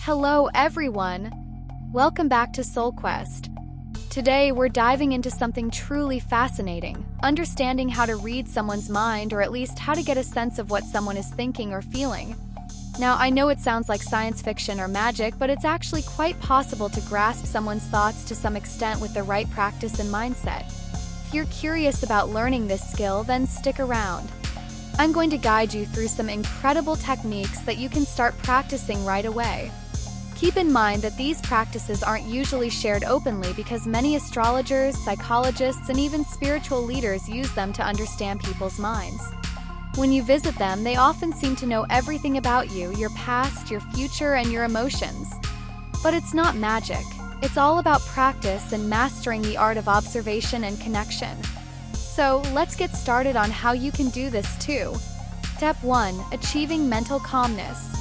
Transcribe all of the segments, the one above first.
Hello everyone! Welcome back to SoulQuest. Today we're diving into something truly fascinating, understanding how to read someone's mind, or at least how to get a sense of what someone is thinking or feeling. Now, I know it sounds like science fiction or magic, but it's actually quite possible to grasp someone's thoughts to some extent with the right practice and mindset. If you're curious about learning this skill, then stick around. I'm going to guide you through some incredible techniques that you can start practicing right away. Keep in mind that these practices aren't usually shared openly because many astrologers, psychologists, and even spiritual leaders use them to understand people's minds. When you visit them, they often seem to know everything about you, your past, your future, and your emotions. But it's not magic. It's all about practice and mastering the art of observation and connection. So, let's get started on how you can do this too. Step 1. Achieving mental calmness.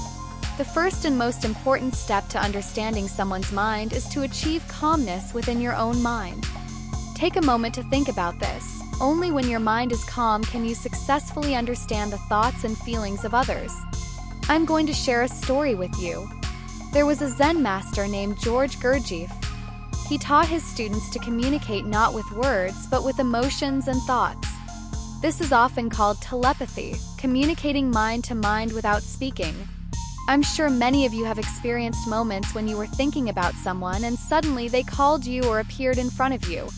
The first and most important step to understanding someone's mind is to achieve calmness within your own mind. Take a moment to think about this. Only when your mind is calm can you successfully understand the thoughts and feelings of others. I'm going to share a story with you. There was a Zen master named George Gurdjieff. He taught his students to communicate not with words, but with emotions and thoughts. This is often called telepathy, communicating mind to mind without speaking. I'm sure many of you have experienced moments when you were thinking about someone and suddenly they called you or appeared in front of you.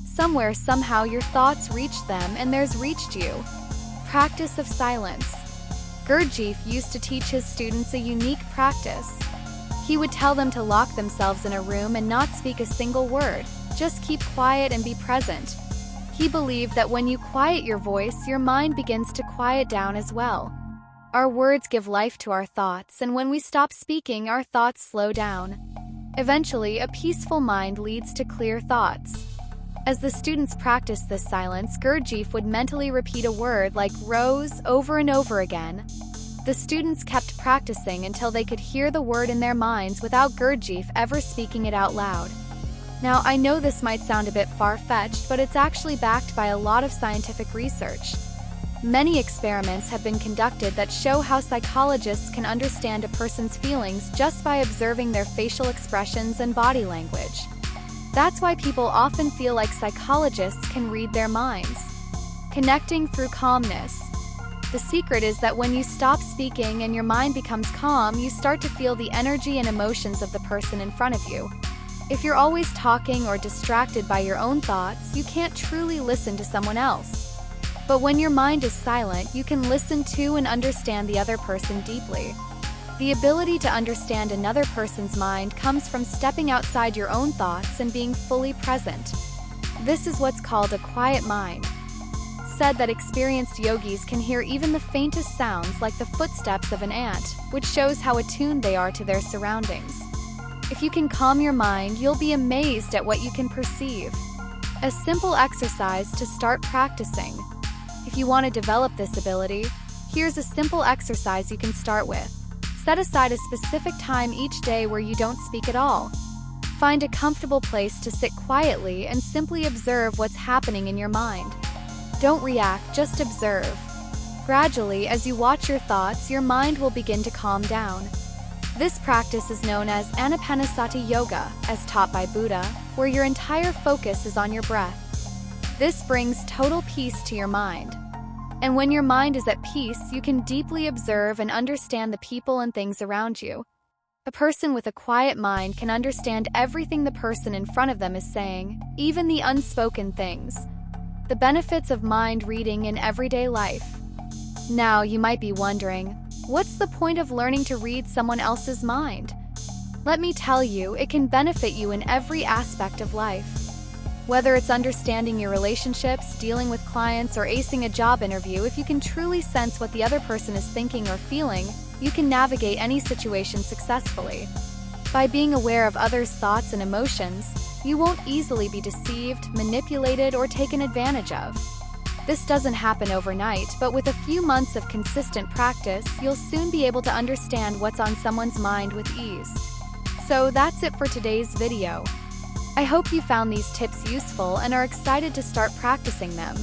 Somewhere, somehow, your thoughts reached them and theirs reached you. Practice of silence. Gurdjieff used to teach his students a unique practice. He would tell them to lock themselves in a room and not speak a single word, just keep quiet and be present. He believed that when you quiet your voice, your mind begins to quiet down as well. Our words give life to our thoughts, and when we stop speaking, our thoughts slow down. Eventually, a peaceful mind leads to clear thoughts. As the students practiced this silence, Gurdjieff would mentally repeat a word like rose over and over again. The students kept practicing until they could hear the word in their minds without Gurdjieff ever speaking it out loud. Now, I know this might sound a bit far-fetched, but it's actually backed by a lot of scientific research. Many experiments have been conducted that show how psychologists can understand a person's feelings just by observing their facial expressions and body language. That's why people often feel like psychologists can read their minds. Connecting through calmness. The secret is that when you stop speaking and your mind becomes calm, you start to feel the energy and emotions of the person in front of you. If you're always talking or distracted by your own thoughts, you can't truly listen to someone else. But when your mind is silent, you can listen to and understand the other person deeply. The ability to understand another person's mind comes from stepping outside your own thoughts and being fully present. This is what's called a quiet mind. Said that experienced yogis can hear even the faintest sounds like the footsteps of an ant, which shows how attuned they are to their surroundings. If you can calm your mind, you'll be amazed at what you can perceive. A simple exercise to start practicing. If you want to develop this ability, here's a simple exercise you can start with. Set aside a specific time each day where you don't speak at all. Find a comfortable place to sit quietly and simply observe what's happening in your mind. Don't react, just observe. Gradually, as you watch your thoughts, your mind will begin to calm down. This practice is known as Anapanasati Yoga, as taught by Buddha, where your entire focus is on your breath. This brings total peace to your mind. And when your mind is at peace, you can deeply observe and understand the people and things around you. A person with a quiet mind can understand everything the person in front of them is saying, even the unspoken things. The benefits of mind reading in everyday life. Now, you might be wondering, what's the point of learning to read someone else's mind? Let me tell you, it can benefit you in every aspect of life. Whether it's understanding your relationships, dealing with clients, or acing a job interview, if you can truly sense what the other person is thinking or feeling, you can navigate any situation successfully. By being aware of others' thoughts and emotions, you won't easily be deceived, manipulated, or taken advantage of. This doesn't happen overnight, but with a few months of consistent practice, you'll soon be able to understand what's on someone's mind with ease. So that's it for today's video. I hope you found these tips useful and are excited to start practicing them.